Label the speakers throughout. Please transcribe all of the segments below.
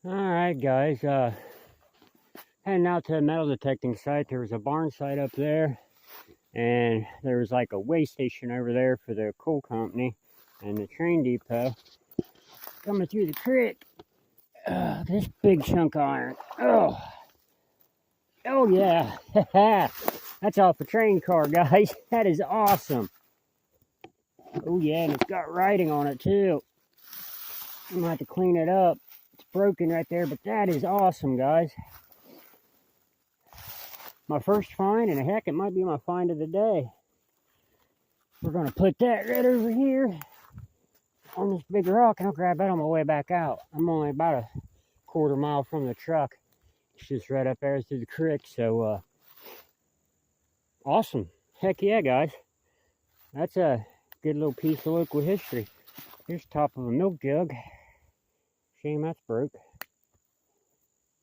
Speaker 1: Alright guys, heading out to the metal detecting site. There was a barn site up there, and there was like a weigh station over there for the coal company and the train depot. Coming through the creek, this big chunk of iron. Oh yeah, that's off a train car, guys. That is awesome. Oh yeah, and it's got writing on it too. I'm gonna have to clean it up. It's broken right there, but that is awesome, guys. My first find, and heck, it might be my find of the day. We're gonna put that right over here on this big rock, and I'll grab that on my way back out. I'm only about a quarter mile from the truck. It's just right up there through the creek, so awesome. Heck yeah, guys. That's a good little piece of local history. Here's the top of a milk jug. Shame that's broke.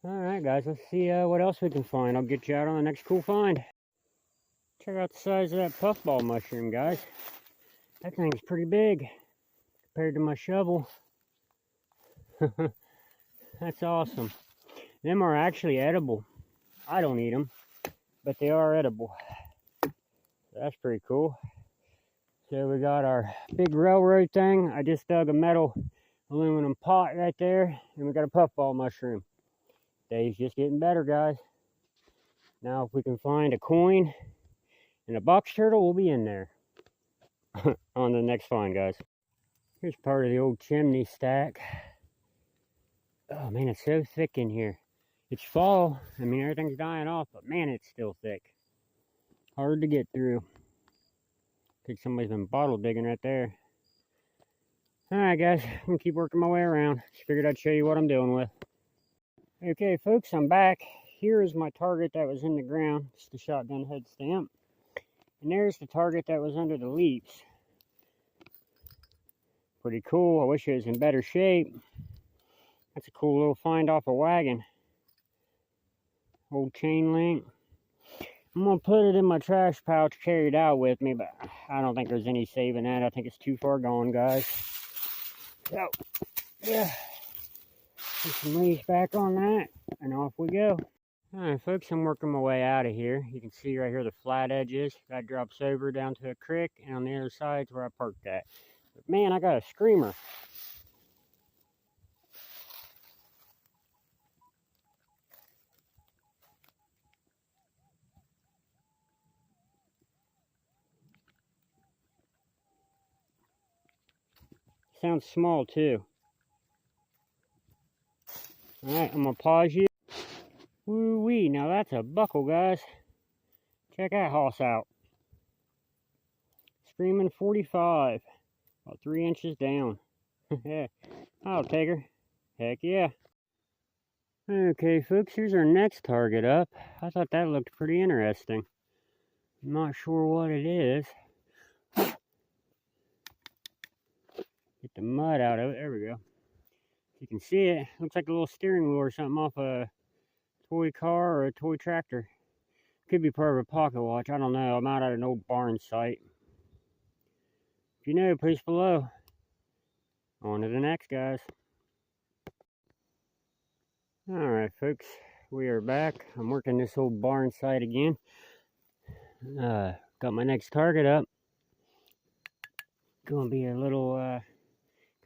Speaker 1: Alright guys, let's see what else we can find. I'll get you out on the next cool find. Check out the size of that puffball mushroom, guys. That thing's pretty big compared to my shovel. That's awesome. Them are actually edible. I don't eat them, but they are edible. That's pretty cool. So we got our big railroad thing. I just dug a metal aluminum pot right there, and we got a puffball mushroom. Day's just getting better, guys. Now if we can find a coin and a box turtle, we'll be in there. On the next find, guys. Here's part of the old chimney stack. Oh man, it's so thick in here. It's fall. I mean, everything's dying off, but man, it's still thick. Hard to get through. I think somebody's been bottle digging right there. Alright guys, I'm gonna keep working my way around. Just figured I'd show you what I'm dealing with. Okay folks, I'm back. Here is my target that was in the ground. It's the shotgun head stamp. And there's the target that was under the leaves. Pretty cool. I wish it was in better shape. That's a cool little find off a wagon. Old chain link. I'm going to put it in my trash pouch, carry it out with me, but I don't think there's any saving that. I think it's too far gone, guys. So, yeah. Put some leaves back on that, and off we go. Alright folks, I'm working my way out of here. You can see right here the flat edges. That drops over down to a creek, and on the other side is where I parked at. But man, I got a screamer. Sounds small too. Alright, I'm gonna pause you. Woo-wee, now that's a buckle, guys. Check that hoss out. Screaming 45. About 3 inches down. Yeah, I'll take her. Heck yeah. Okay, folks, here's our next target up. I thought that looked pretty interesting. I'm not sure what it is. Get the mud out of it. There we go. You can see it. Looks like a little steering wheel or something off a toy car or a toy tractor. Could be part of a pocket watch. I don't know. I'm out at an old barn site. If you know, please below. On to the next, guys. Alright, folks. We are back. I'm working this old barn site again. Got my next target up. Gonna be a little,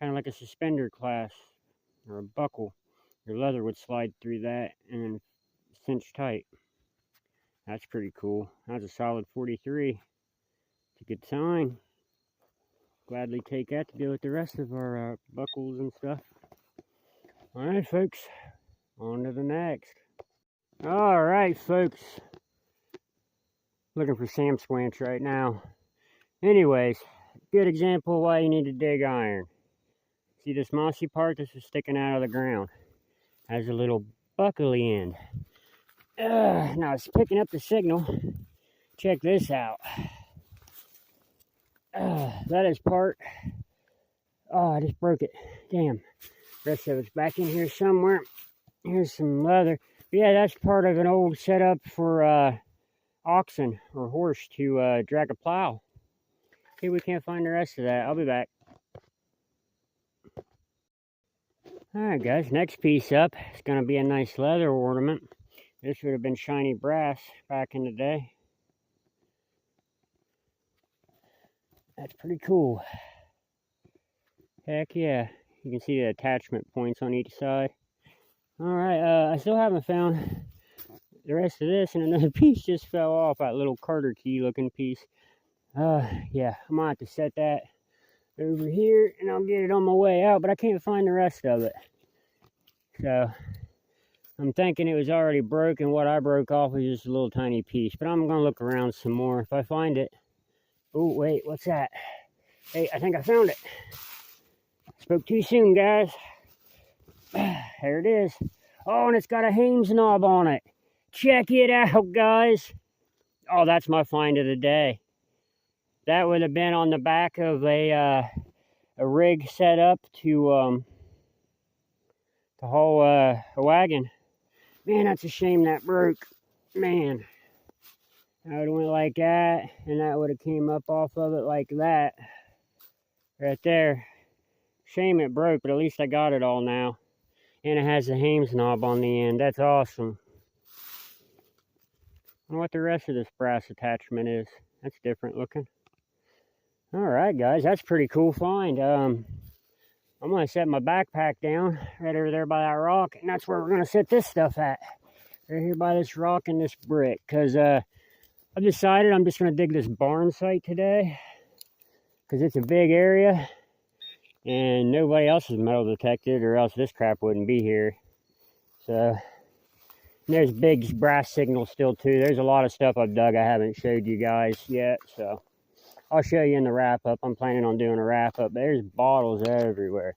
Speaker 1: kind of like a suspender clasp or a buckle. Your leather would slide through that and then cinch tight. That's pretty cool. That's a solid 43. It's a good sign. Gladly take that to deal with the rest of our buckles and stuff. Alright folks, on to the next. Alright folks, looking for Sam Squanch right now. Anyways, good example of why you need to dig iron. See this mossy part? This is sticking out of the ground. Has a little buckly end. Now it's picking up the signal. Check this out. That is part. Oh, I just broke it. Damn. Rest of it's back in here somewhere. Here's some leather. But yeah, that's part of an old setup for oxen or horse to drag a plow. Okay, we can't find the rest of that. I'll be back. Alright guys, next piece up is going to be a nice leather ornament. This would have been shiny brass back in the day. That's pretty cool. Heck yeah. You can see the attachment points on each side. Alright, I still haven't found the rest of this, and another piece just fell off, that little Carter key looking piece. Yeah, I'm gonna have to set that over here and I'll get it on my way out, but I can't find the rest of it. So I'm thinking it was already broken. What I broke off was just a little tiny piece, but I'm gonna look around some more if I find it. Oh wait, what's that? Hey, I think I found it. Spoke too soon, guys. There it is. Oh, and it's got a Hames knob on it. Check it out, guys. Oh, that's my find of the day. That would have been on the back of a rig set up to haul a wagon. Man, that's a shame that broke. Man, I would have went like that, and that would have came up off of it like that. Right there. Shame it broke, but at least I got it all now. And it has the Hames knob on the end. That's awesome. I wonder what the rest of this brass attachment is. That's different looking. Alright guys, that's a pretty cool find. I'm going to set my backpack down right over there by that rock, and that's where we're going to set this stuff at. Right here by this rock and this brick. Because I've decided I'm just going to dig this barn site today. Because it's a big area. And nobody else is metal detected, or else this crap wouldn't be here. So, there's big brass signals still too. There's a lot of stuff I've dug I haven't showed you guys yet. So, I'll show you in the wrap-up. I'm planning on doing a wrap-up. There's bottles everywhere.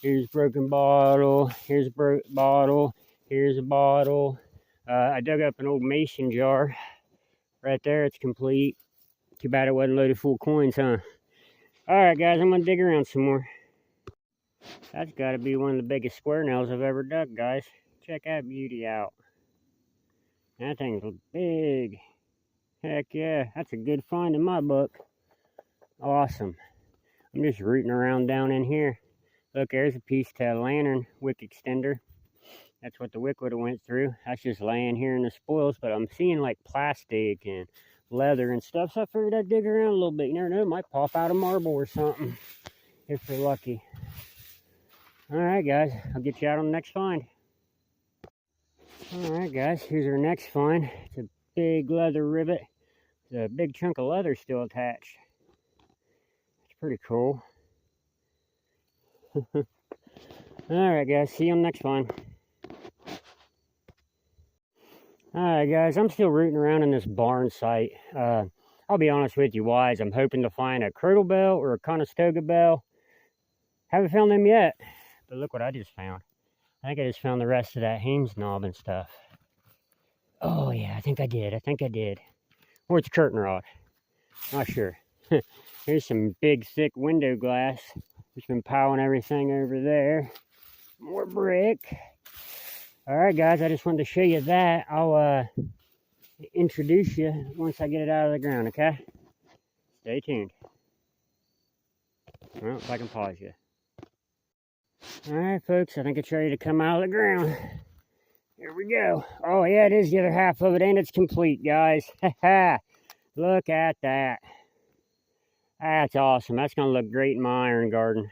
Speaker 1: Here's a broken bottle. Here's a broken bottle. Here's a bottle. I dug up an old mason jar. Right there, it's complete. Too bad it wasn't loaded full of coins, huh? Alright guys, I'm going to dig around some more. That's got to be one of the biggest square nails I've ever dug, guys. Check that beauty out. That thing's big. Heck yeah, that's a good find in my book. Awesome. I'm just rooting around down in here. Look, there's a piece to a lantern wick extender. That's what the wick would have went through. That's just laying here in the spoils, but I'm seeing like plastic and leather and stuff, so I figured I'd dig around a little bit. You never know, it might pop out a marble or something if we're lucky. Alright guys, I'll get you out on the next find. Alright guys, here's our next find. It's a big leather rivet. There's a big chunk of leather still attached. It's pretty cool. Alright guys, see you on the next find. Alright guys, I'm still rooting around in this barn site. I'll be honest with you, wise. I'm hoping to find a cradle bell or a Conestoga bell. Haven't found them yet. But look what I just found. I think I just found the rest of that Hames knob and stuff. Oh yeah, I think I did. Or it's a curtain rod. Not sure. Here's some big thick window glass. Just been piling everything over there. More brick. Alright guys, I just wanted to show you that. I'll introduce you once I get it out of the ground, okay? Stay tuned. Well, if I can pause you. Alright folks, I think it's ready to come out of the ground. Here we go. Oh yeah, it is the other half of it, and it's complete, guys. Look at that. That's awesome. That's going to look great in my iron garden.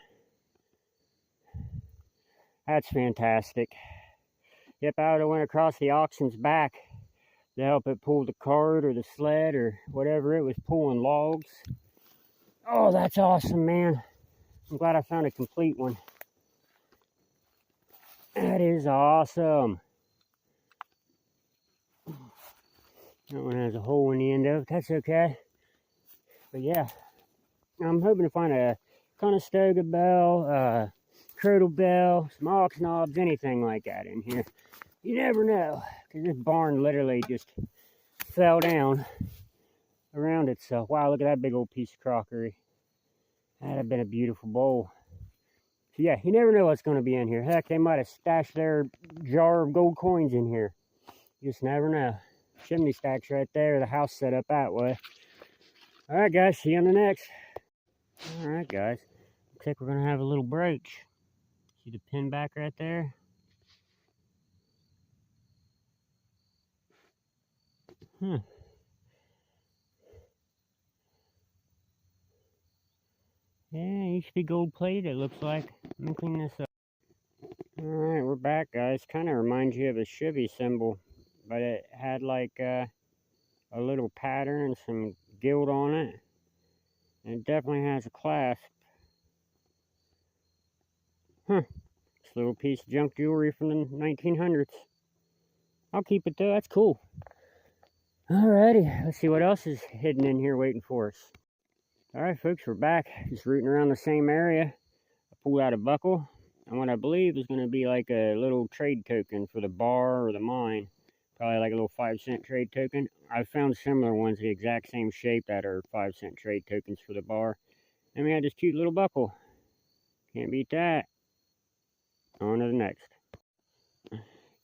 Speaker 1: That's fantastic. Yep, I would have went across the oxen's back to help it pull the cart or the sled or whatever it was pulling, logs. Oh, that's awesome, man. I'm glad I found a complete one. That is awesome. That one has a hole in the end of it. That's okay. But yeah, I'm hoping to find a Conestoga bell, cradle bell, some ox knobs, anything like that in here. You never know, because this barn literally just fell down around itself. Wow, look at that big old piece of crockery. That'd have been a beautiful bowl. So yeah, you never know what's going to be in here. Heck, they might have stashed their jar of gold coins in here. You just never know. Chimney stacks right there, the house set up that way. Alright guys, see you on the next. Alright guys, looks like we're going to have a little break. See the pin back right there? Huh. Yeah, it used to be gold plated, it looks like. Let me clean this up. Alright, we're back, guys. Kind of reminds you of a Chevy symbol, but it had like a little pattern and some gilt on it. And it definitely has a clasp. Huh. This little piece of junk jewelry from the 1900s. I'll keep it though, that's cool. Alrighty, let's see what else is hidden in here waiting for us. Alright folks, we're back. Just rooting around the same area. I pulled out a buckle, and what I believe is going to be like a little trade token for the bar or the mine. Probably like a little 5-cent trade token. I found similar ones the exact same shape that are 5-cent trade tokens for the bar. And we had this cute little buckle. Can't beat that. On to the next.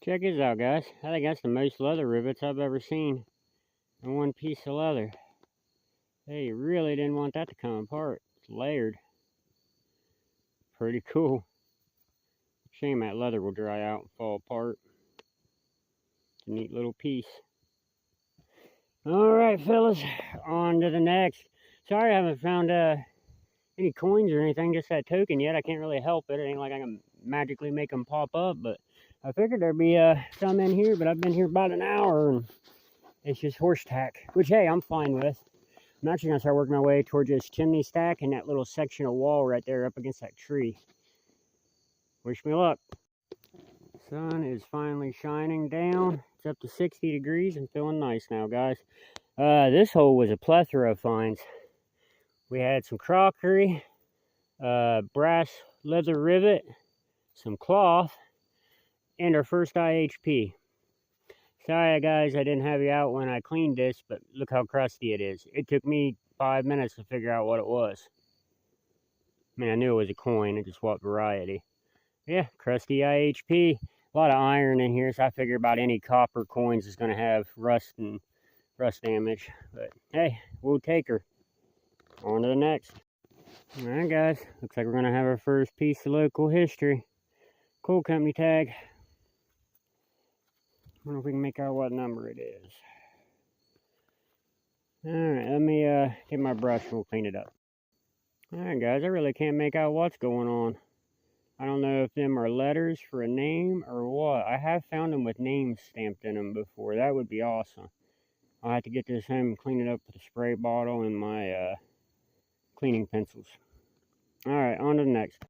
Speaker 1: Check this out, guys. I think that's the most leather rivets I've ever seen in one piece of leather. They really didn't want that to come apart. It's layered. Pretty cool. Shame that leather will dry out and fall apart. It's a neat little piece. Alright, fellas. On to the next. Sorry I haven't found any coins or anything, just that token yet. I can't really help it. It ain't like I can magically make them pop up, but I figured there'd be some in here, but I've been here about an hour and it's just horse tack, which hey, I'm fine with. I'm actually gonna start working my way towards this chimney stack and that little section of wall right there up against that tree. Wish me luck. Sun is finally shining down. It's up to 60 degrees and feeling nice now, guys. This hole was a plethora of finds. We had some crockery, brass leather rivet, some cloth, and our first IHP. Sorry guys, I didn't have you out when I cleaned this, but look how crusty it is. It took me 5 minutes to figure out what it was. I mean, I knew it was a coin, just what variety. Yeah, crusty IHP. A lot of iron in here, so I figure about any copper coins is going to have rust and rust damage. But hey, we'll take her. On to the next. Alright guys, looks like we're going to have our first piece of local history. Coal company tag. I wonder if we can make out what number it is. Alright, let me get my brush and we'll clean it up. Alright guys, I really can't make out what's going on. I don't know if them are letters for a name or what. I have found them with names stamped in them before. That would be awesome. I'll have to get this home and clean it up with a spray bottle and my cleaning pencils. Alright, on to the next.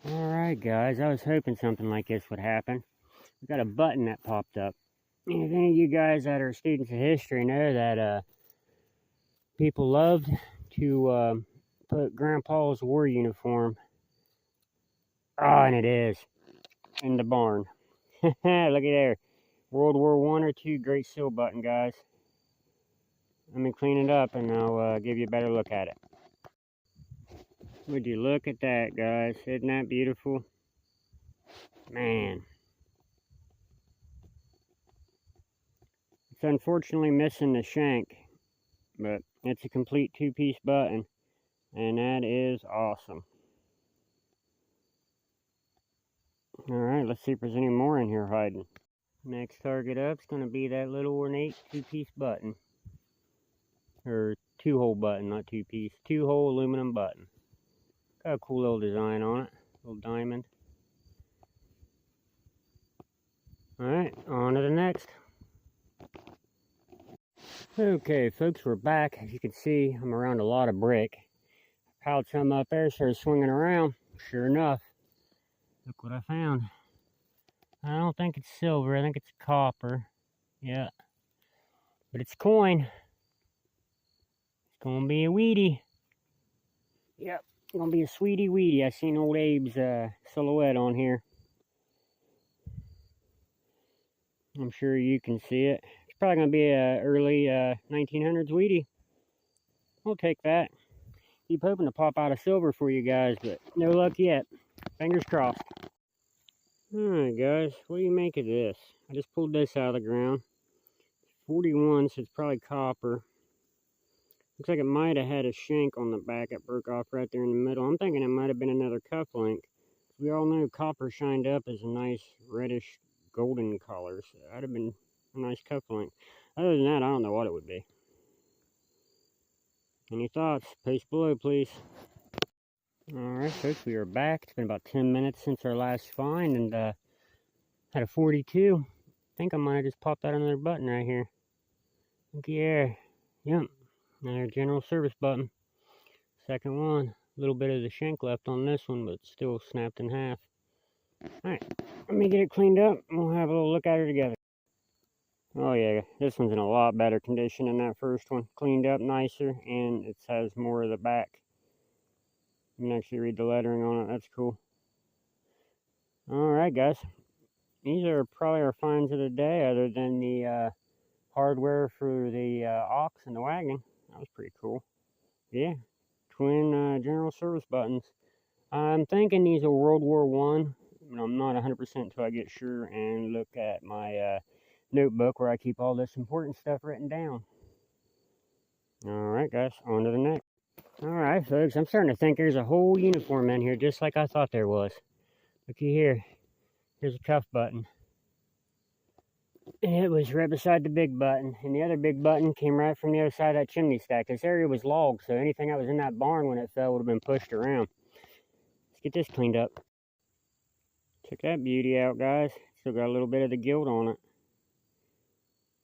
Speaker 1: Alright guys, I was hoping something like this would happen. We got a button that popped up. And if any of you guys that are students of history know that people loved to put Grandpa's war uniform. Oh, and it is. In the barn. Look at there. World War I or II Great Seal button, guys. Let me clean it up and I'll give you a better look at it. Would you look at that, guys? Isn't that beautiful? Man. It's unfortunately missing the shank, but it's a complete two-piece button, and that is awesome. Alright, let's see if there's any more in here hiding. Next target up is going to be that little ornate two-piece button. Or two-hole button, not two-piece. Two-hole aluminum button. Got a cool little design on it. Little diamond. Alright, on to the next. Okay, folks, we're back. As you can see, I'm around a lot of brick. Piled some up there, started swinging around. Sure enough, look what I found. I don't think it's silver, I think it's copper. Yeah. But it's a coin. It's gonna be a weedy. Yep, it's gonna be a sweetie weedy. I seen old Abe's silhouette on here. I'm sure you can see it. It's probably gonna be a early 1900s weedy. We'll take that. Keep hoping to pop out a silver for you guys, but no luck yet. Fingers crossed. Alright guys, what do you make of this? I just pulled this out of the ground. 41, so it's probably copper. Looks like it might have had a shank on the back that broke off right there in the middle. I'm thinking it might have been another cuff link. We all know copper shined up as a nice reddish golden color, so that'd have been a nice cuff link. Other than that, I don't know what it would be. Any thoughts? Post below, please. Alright, folks, we are back. It's been about 10 minutes since our last find, and had a 42. I think I might have just popped that another button right here. Yeah, yep. Another general service button. Second one. A little bit of the shank left on this one, but still snapped in half. Alright, let me get it cleaned up, and we'll have a little look at her together. Oh yeah, this one's in a lot better condition than that first one. Cleaned up nicer, and it has more of the back. You can actually read the lettering on it. That's cool. Alright, guys. These are probably our finds of the day, other than the hardware for the ox and the wagon. That was pretty cool. Yeah, twin general service buttons. I'm thinking these are World War I, but I'm not 100% until I get sure and look at my notebook where I keep all this important stuff written down. Alright, guys, on to the next. Alright, folks, I'm starting to think there's a whole uniform in here, just like I thought there was. Looky here. Here's a cuff button. And it was right beside the big button. And the other big button came right from the other side of that chimney stack. This area was logged, so anything that was in that barn when it fell would have been pushed around. Let's get this cleaned up. Check that beauty out, guys. Still got a little bit of the gilt on it.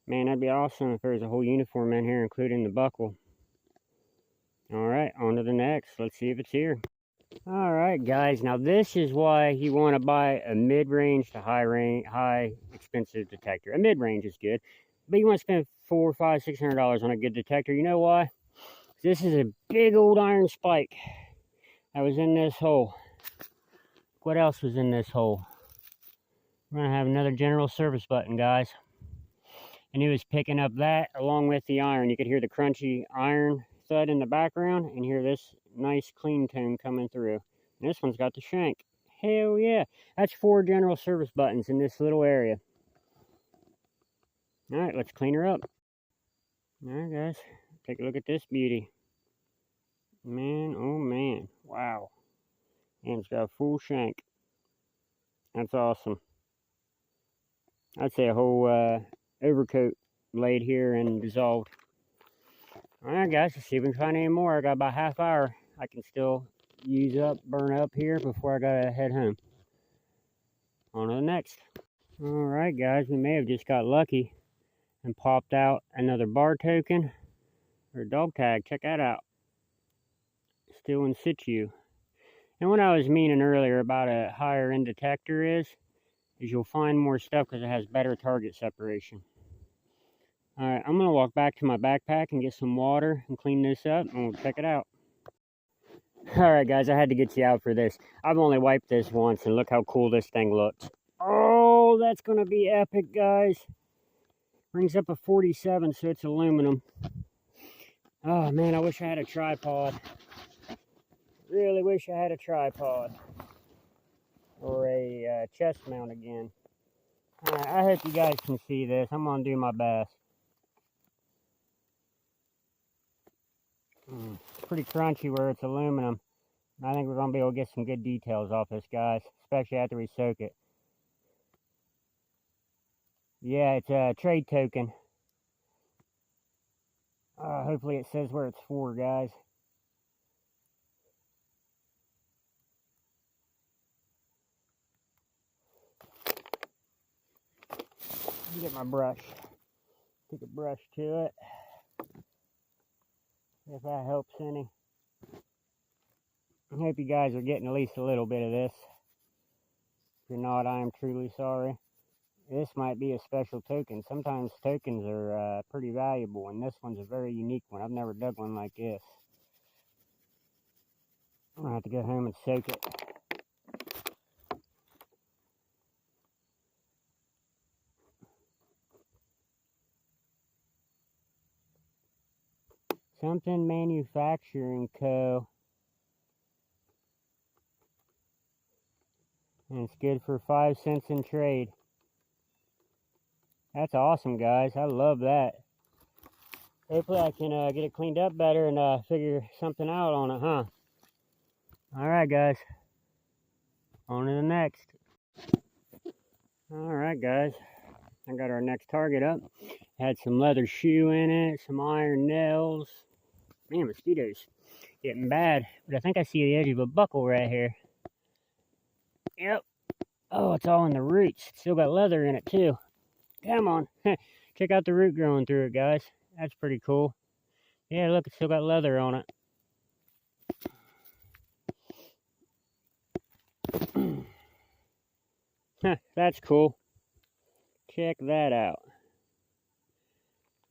Speaker 1: Man, that'd be awesome if there was a whole uniform in here, including the buckle. Alright, on to the next. Let's see if it's here. Alright, guys. Now, this is why you want to buy a mid-range to high expensive detector. A mid-range is good, but you want to spend $400, $500, $600 on a good detector. You know why? This is a big old iron spike that was in this hole. What else was in this hole? We're going to have another general service button, guys. And it was picking up that along with the iron. You could hear the crunchy iron thud in the background and hear this nice clean tone coming through. And this one's got the shank. Hell yeah. That's 4 general service buttons in this little area. Alright, let's clean her up. Alright, guys. Take a look at this beauty. Man, oh man. Wow. And it's got a full shank. That's awesome. I'd say a whole overcoat laid here and dissolved. Alright, guys, let's see if we can find any more. I got about half hour I can still use up, burn up here before I gotta head home. On to the next. Alright, guys, we may have just got lucky and popped out another bar token or a dog tag. Check that out. Still in situ. And what I was meaning earlier about a higher end detector is you'll find more stuff because it has better target separation. Alright, I'm going to walk back to my backpack and get some water and clean this up, and we'll check it out. Alright, guys, I had to get you out for this. I've only wiped this once, and look how cool this thing looks. Oh, that's going to be epic, guys. Brings up a 47, so it's aluminum. Oh, man, I wish I had a tripod. Really wish I had a tripod. Or a chest mount again. Alright, I hope you guys can see this. I'm going to do my best. Pretty crunchy where it's aluminum. I think we're going to be able to get some good details off this, guys. Especially after we soak it. Yeah, it's a trade token. Hopefully it says where it's for, guys. Let me get my brush. Take a brush to it. If that helps any. I hope you guys are getting at least a little bit of this. If you're not, I am truly sorry. This might be a special token. Sometimes tokens are pretty valuable, and this one's a very unique one. I've never dug one like this. I'm going to have to go home and soak it. Something Manufacturing Co. And it's good for 5 cents in trade. That's awesome, guys. I love that. Hopefully I can get it cleaned up better and figure something out on it, huh? Alright, guys. On to the next. Alright guys, I got our next target up. Had some leather shoe in it, some iron nails. Man, mosquitoes getting bad. But I think I see the edge of a buckle right here. Yep. Oh, it's all in the roots. Still got leather in it too. Come on. Check out the root growing through it, guys. That's pretty cool. Yeah, look, it's still got leather on it. That's cool. Check that out.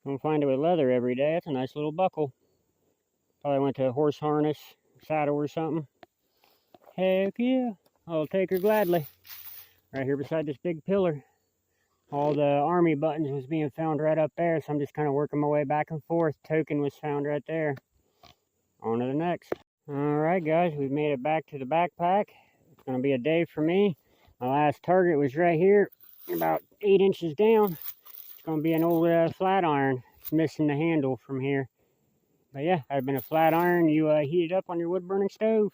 Speaker 1: Don't find it with leather every day. That's a nice little buckle. Probably went to a horse harness, saddle or something. Heck yeah. I'll take her gladly. Right here beside this big pillar. All the army buttons was being found right up there, so I'm just kind of working my way back and forth. Token was found right there. On to the next. Alright guys, we've made it back to the backpack. It's going to be a day for me. My last target was right here, about 8 inches down. It's going to be an old flat iron. It's missing the handle from here. But yeah, I've been a flat iron. You heat it up on your wood burning stove.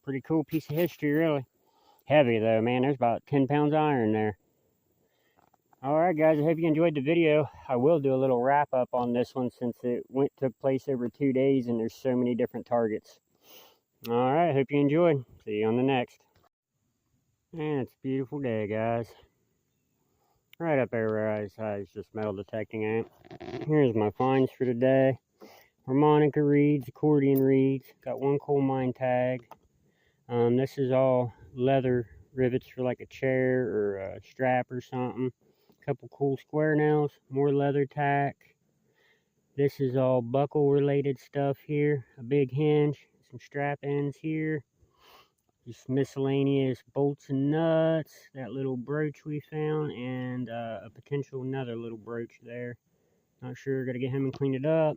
Speaker 1: Pretty cool piece of history, really. Heavy though, man. There's about 10 pounds of iron there. Alright guys, I hope you enjoyed the video. I will do a little wrap up on this one since it took place over 2 days and there's so many different targets. Alright, hope you enjoyed. See you on the next. And it's a beautiful day, guys. Right up there where I was just metal detecting at. Here's my finds for today. Harmonica reeds, accordion reeds. Got one coal mine tag. This is all leather rivets for like a chair or a strap or something. Couple cool square nails, more leather tack. This is all buckle related stuff here. A big hinge, some strap ends here. Just miscellaneous bolts and nuts. That little brooch we found, and a potential another little brooch there. Not sure, gotta get him and clean it up.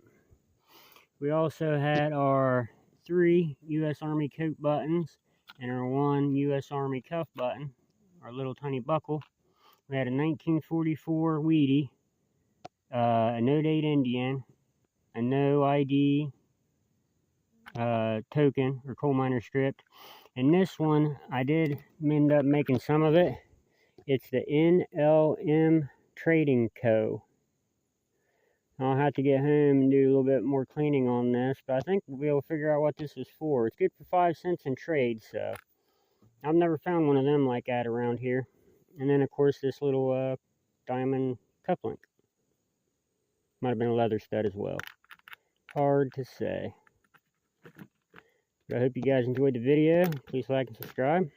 Speaker 1: We also had our 3 U.S. Army coat buttons and our 1 U.S. Army cuff button, our little tiny buckle. We had a 1944 Wheatie, a no date Indian, a no ID token or coal miner script, and this one I did end up making some of it. It's the NLM Trading Co. I'll have to get home and do a little bit more cleaning on this, but I think we'll be able to figure out what this is for. It's good for 5 cents in trade, so I've never found one of them like that around here. And then, of course, this little diamond cup link. Might have been a leather stud as well. Hard to say. But I hope you guys enjoyed the video. Please like and subscribe.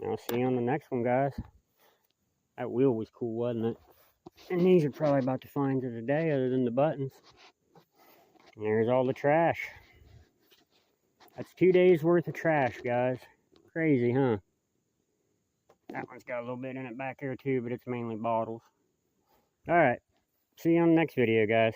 Speaker 1: And I'll see you on the next one, guys. That wheel was cool, wasn't it? And these are probably about the finds of the day, other than the buttons. And there's all the trash. That's 2 days worth of trash, guys. Crazy, huh? That one's got a little bit in it back there too, but it's mainly bottles. Alright, see you on the next video, guys.